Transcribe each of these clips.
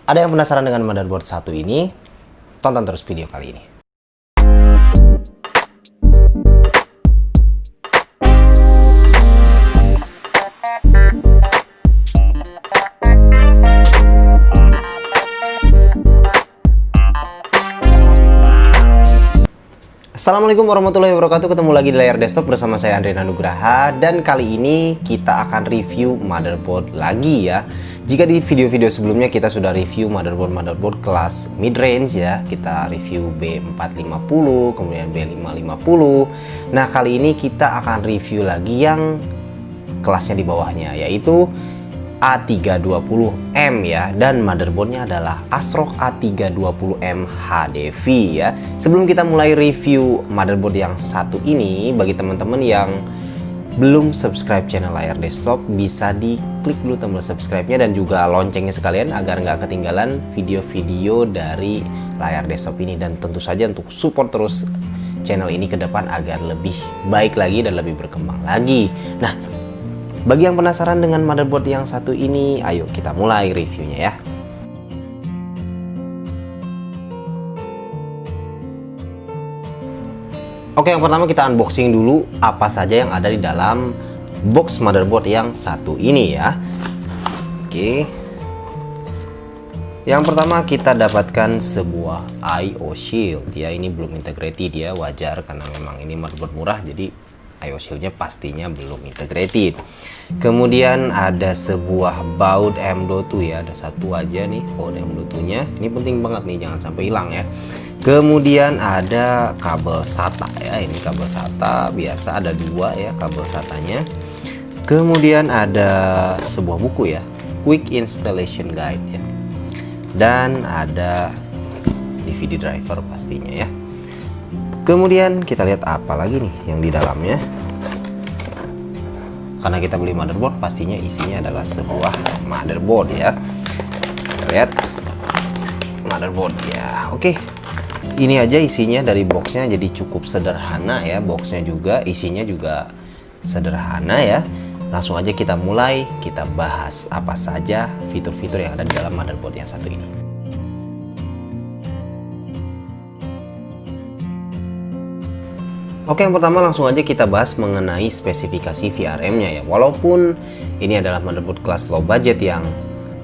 Ada yang penasaran dengan motherboard satu ini? Tonton terus video kali ini. Assalamualaikum warahmatullahi wabarakatuh. Ketemu lagi di layar desktop bersama saya Andre Nugraha. Dan kali ini kita akan review motherboard lagi ya. Jika di video-video sebelumnya kita sudah review motherboard kelas mid-range ya, kita review B450, kemudian B550. Nah kali ini kita akan review lagi yang kelasnya di bawahnya, yaitu A320M ya, dan motherboardnya adalah ASRock A320M HDV ya. Sebelum kita mulai review motherboard yang satu ini, bagi teman-teman yang belum subscribe channel layar desktop, bisa diklik dulu tombol subscribe-nya dan juga loncengnya sekalian agar nggak ketinggalan video-video dari layar desktop ini, dan tentu saja untuk support terus channel ini ke depan agar lebih baik lagi dan lebih berkembang lagi. Nah, bagi yang penasaran dengan motherboard yang satu ini, ayo kita mulai reviewnya ya. Oke, yang pertama kita unboxing dulu apa saja yang ada di dalam box motherboard yang satu ini ya. Oke. Yang pertama kita dapatkan sebuah I/O shield ya. Ini belum integrated ya, wajar karena memang ini motherboard murah, jadi I/O shield-nya pastinya belum integrated. Kemudian ada sebuah baud M.2 ya, ada satu aja nih baud M.2-nya. Ini penting banget nih, jangan sampai hilang ya. Kemudian ada kabel SATA ya, ini kabel SATA biasa ada dua ya kabel SATA-nya. Kemudian ada sebuah buku ya, Quick Installation Guide ya. Dan ada DVD driver pastinya ya. Kemudian kita lihat apa lagi nih yang di dalamnya. Karena kita beli motherboard, pastinya isinya adalah sebuah motherboard ya. Kita lihat motherboard ya. Oke, ini aja isinya dari boxnya, jadi cukup sederhana ya. Boxnya juga, isinya juga sederhana ya. Langsung aja kita mulai, kita bahas apa saja fitur-fitur yang ada di dalam motherboard yang satu ini. Oke, yang pertama langsung aja kita bahas mengenai spesifikasi VRM-nya ya. Walaupun ini adalah motherboard kelas low budget yang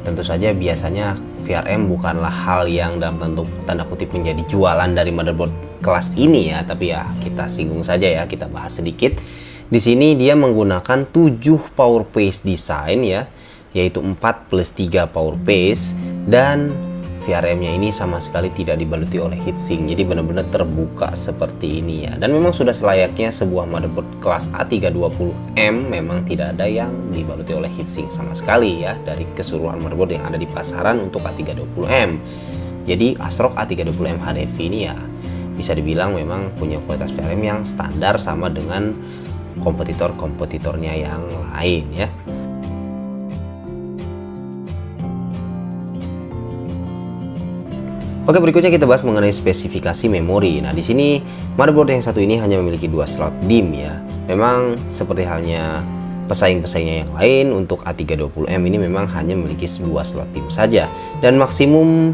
tentu saja biasanya VRM bukanlah hal yang dalam tanda kutip menjadi jualan dari motherboard kelas ini ya, tapi ya kita singgung saja ya, kita bahas sedikit. Di sini dia menggunakan 7 power phase design ya, yaitu 4 plus 3 power phase, dan VRM-nya ini sama sekali tidak dibaluti oleh heatsink, jadi benar-benar terbuka seperti ini ya. Dan memang sudah selayaknya sebuah motherboard kelas A320M memang tidak ada yang dibaluti oleh heatsink sama sekali ya, dari keseluruhan motherboard yang ada di pasaran untuk A320M. Jadi ASRock A320M HDV ini ya bisa dibilang memang punya kualitas VRM yang standar sama dengan kompetitor-kompetitornya yang lain ya. Oke, berikutnya kita bahas mengenai spesifikasi memori. Nah, di sini motherboard yang satu ini hanya memiliki 2 slot DIMM ya. Memang seperti halnya pesaing-pesaingnya yang lain, untuk A320M ini memang hanya memiliki 2 slot DIMM saja. Dan maksimum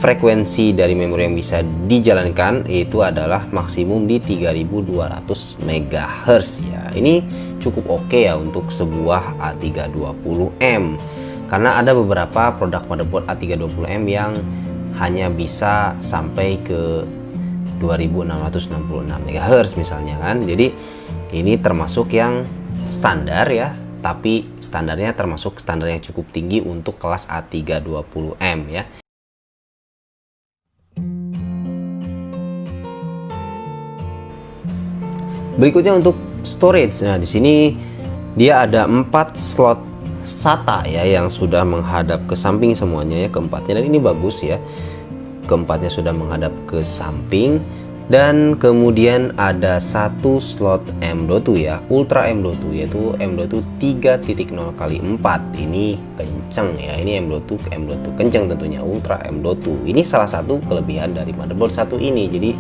frekuensi dari memori yang bisa dijalankan itu adalah maksimum di 3200 MHz ya. Ini cukup oke ya untuk sebuah A320M. Karena ada beberapa produk motherboard A320M yang hanya bisa sampai ke 2666 MHz misalnya kan. Jadi ini termasuk yang standar ya, tapi standarnya termasuk standar yang cukup tinggi untuk kelas A320M ya. Berikutnya untuk storage. Nah, di sini dia ada 4 slot SATA ya yang sudah menghadap ke samping semuanya ya, keempatnya, dan ini bagus ya, keempatnya sudah menghadap ke samping. Dan kemudian ada 1 slot M.2 ya, Ultra M.2, yaitu M.2 3.0x4. Ini kenceng ya, ini M.2 kenceng tentunya, Ultra M.2. Ini salah satu kelebihan dari motherboard satu ini, jadi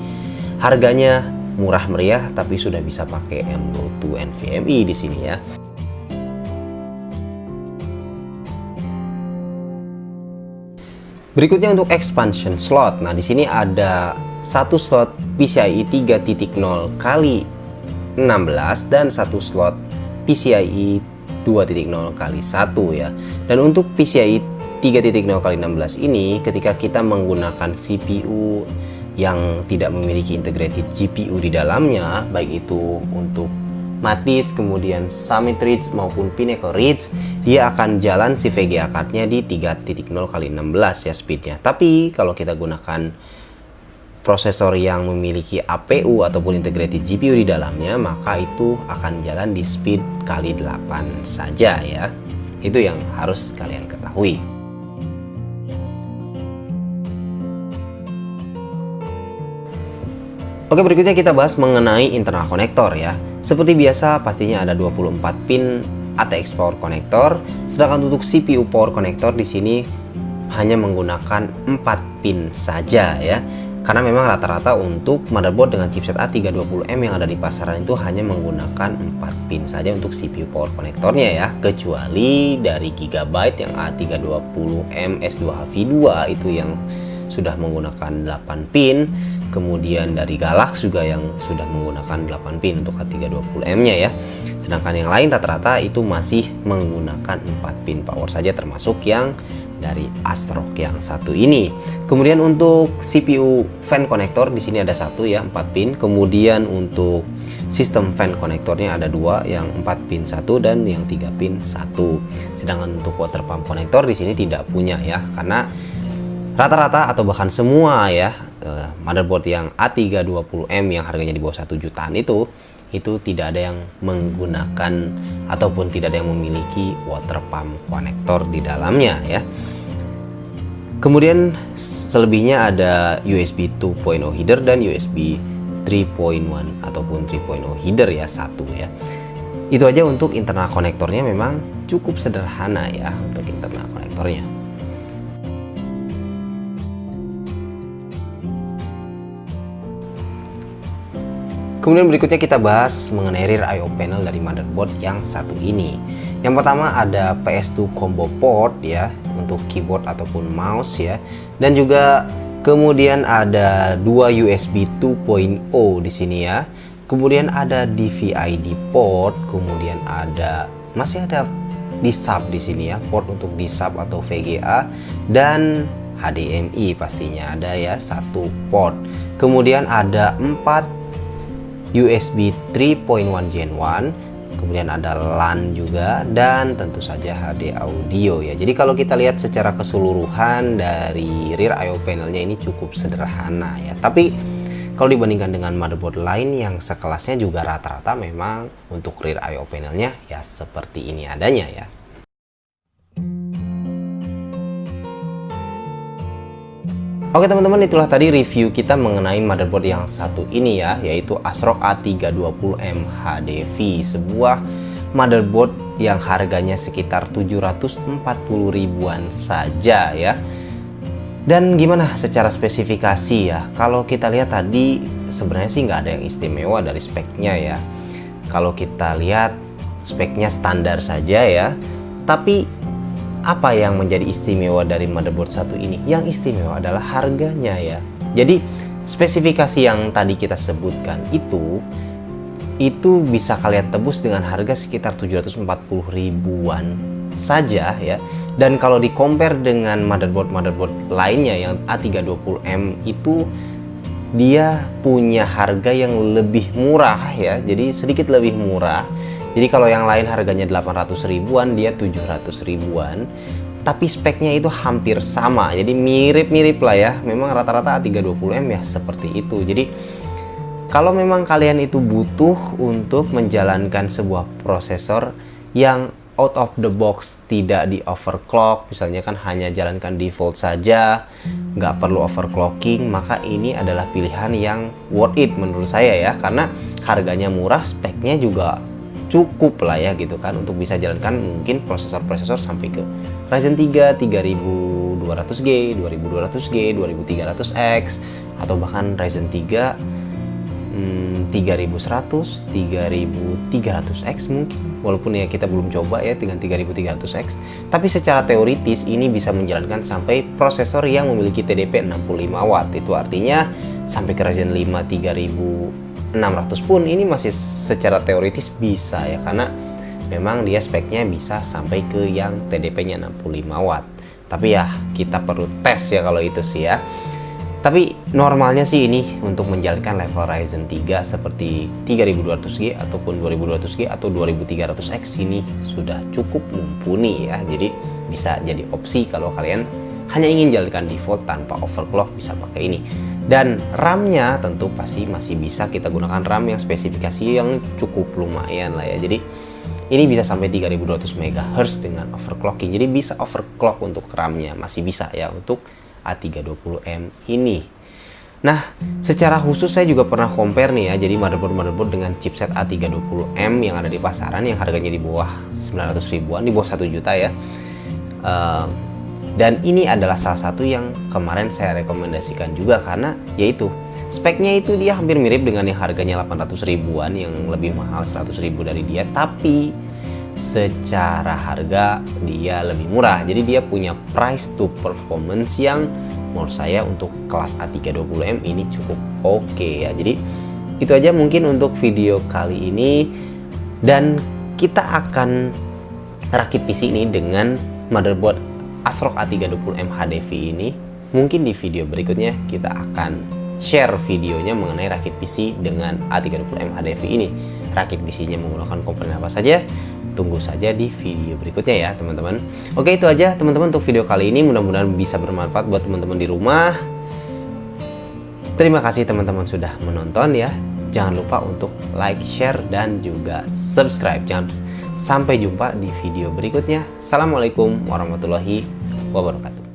harganya murah meriah tapi sudah bisa pakai M.2 NVMe di sini ya. Berikutnya untuk expansion slot. Nah, di sini ada satu slot PCIe 3.0 kali 16 dan satu slot PCIe 2.0 kali 1 ya. Dan untuk PCIe 3.0 kali 16 ini, ketika kita menggunakan CPU yang tidak memiliki integrated GPU di dalamnya, baik itu untuk Matis, kemudian Summit Ridge maupun Pinnacle Ridge, dia akan jalan si VGA card-nya di 3.0 kali 16 ya speednya. Tapi kalau kita gunakan prosesor yang memiliki APU ataupun integrated GPU di dalamnya, maka itu akan jalan di speed kali 8 saja ya. Itu yang harus kalian ketahui. Oke, berikutnya kita bahas mengenai internal konektor ya. Seperti biasa, pastinya ada 24 pin ATX power connector, sedangkan untuk CPU power connector di sini hanya menggunakan 4 pin saja ya. Karena memang rata-rata untuk motherboard dengan chipset A320M yang ada di pasaran itu hanya menggunakan 4 pin saja untuk CPU power connectornya ya, kecuali dari Gigabyte yang A320M S2HV2 itu yang sudah menggunakan 8 pin. Kemudian dari Galax juga yang sudah menggunakan 8 pin untuk A320M-nya ya. Sedangkan yang lain rata-rata itu masih menggunakan 4 pin power saja, termasuk yang dari ASRock yang satu ini. Kemudian untuk CPU fan connector di sini ada satu ya, 4 pin. Kemudian untuk sistem fan konektornya ada 2, yang 4 pin 1 dan yang 3 pin 1. Sedangkan untuk water pump connector di sini tidak punya ya, karena rata-rata atau bahkan semua ya motherboard yang A320M yang harganya di bawah 1 jutaan itu tidak ada yang menggunakan ataupun tidak ada yang memiliki water pump konektor di dalamnya ya. Kemudian selebihnya ada USB 2.0 header dan USB 3.1 ataupun 3.0 header ya, satu ya. Itu aja untuk internal konektornya, memang cukup sederhana ya untuk internal konektornya. Kemudian berikutnya kita bahas mengenai rear I/O panel dari motherboard yang satu ini. Yang pertama ada PS2 combo port ya untuk keyboard ataupun mouse ya. Dan juga kemudian ada 2 USB 2.0 di sini ya. Kemudian ada DVI-D port, kemudian masih ada D-sub di sini ya, port untuk D-sub atau VGA, dan HDMI pastinya ada ya, satu port. Kemudian ada 4 USB 3.1 Gen 1, kemudian ada LAN juga, dan tentu saja HD audio ya. Jadi kalau kita lihat secara keseluruhan dari rear I/O panelnya ini cukup sederhana ya. Tapi kalau dibandingkan dengan motherboard lain yang sekelasnya juga rata-rata memang untuk rear I/O panelnya ya seperti ini adanya ya. Oke teman-teman, itulah tadi review kita mengenai motherboard yang satu ini ya, yaitu ASRock A320M HDV, sebuah motherboard yang harganya sekitar 740 ribuan saja ya. Dan gimana secara spesifikasi ya? Kalau kita lihat tadi sebenarnya sih nggak ada yang istimewa dari speknya ya. Kalau kita lihat speknya standar saja ya. Tapi apa yang menjadi istimewa dari motherboard satu ini? Yang istimewa adalah harganya ya. Jadi spesifikasi yang tadi kita sebutkan itu bisa kalian tebus dengan harga sekitar 740 ribuan saja ya. Dan kalau di compare dengan motherboard lainnya yang A320M itu dia punya harga yang lebih murah ya. Jadi sedikit lebih murah. Jadi kalau yang lain harganya 800 ribuan, dia 700 ribuan. Tapi speknya itu hampir sama. Jadi mirip-mirip lah ya. Memang rata-rata A320M ya seperti itu. Jadi kalau memang kalian itu butuh untuk menjalankan sebuah prosesor yang out of the box, tidak di overclock, misalnya kan hanya jalankan default saja, nggak perlu overclocking, maka ini adalah pilihan yang worth it menurut saya ya. Karena harganya murah, speknya juga cukup lah ya gitu kan, untuk bisa jalankan mungkin prosesor-prosesor sampai ke Ryzen 3 3200G, 2200G, 2300X, atau bahkan Ryzen 3 3100, 3300X mungkin, walaupun ya kita belum coba ya dengan 3300X, tapi secara teoritis ini bisa menjalankan sampai prosesor yang memiliki TDP 65 Watt. Itu artinya sampai ke Ryzen 5 3600 pun ini masih secara teoritis bisa ya, karena memang dia speknya bisa sampai ke yang TDP-nya 65 Watt. Tapi ya kita perlu tes ya kalau itu sih ya. Tapi normalnya sih ini untuk menjalankan level Ryzen 3 seperti 3200G ataupun 2200G atau 2300X ini sudah cukup mumpuni ya. Jadi bisa jadi opsi kalau kalian hanya ingin jalankan default tanpa overclock, bisa pakai ini. Dan RAM-nya tentu pasti masih bisa kita gunakan RAM yang spesifikasi yang cukup lumayan lah ya. Jadi ini bisa sampai 3200 MHz dengan overclocking. Jadi bisa overclock untuk RAM-nya, masih bisa ya untuk A320M ini. Nah, secara khusus saya juga pernah compare nih ya, jadi motherboard dengan chipset A320M yang ada di pasaran yang harganya di bawah 900 ribuan, di bawah 1 juta ya. Dan ini adalah salah satu yang kemarin saya rekomendasikan juga, karena yaitu speknya itu dia hampir mirip dengan yang harganya 800 ribuan, yang lebih mahal 100 ribu dari dia, tapi secara harga dia lebih murah. Jadi dia punya price to performance yang menurut saya untuk kelas A320M ini cukup oke ya. Jadi itu aja mungkin untuk video kali ini, dan kita akan rakit PC ini dengan motherboard ASRock A320M HDV ini. Mungkin di video berikutnya kita akan share videonya mengenai rakit PC dengan A320M HDV ini. Rakit PC-nya menggunakan komponen apa saja? Tunggu saja di video berikutnya ya teman-teman. Oke, itu aja teman-teman untuk video kali ini. Mudah-mudahan bisa bermanfaat buat teman-teman di rumah. Terima kasih teman-teman sudah menonton ya. Jangan lupa untuk like, share, dan juga subscribe. Sampai jumpa di video berikutnya. Assalamualaikum warahmatullahi wabarakatuh.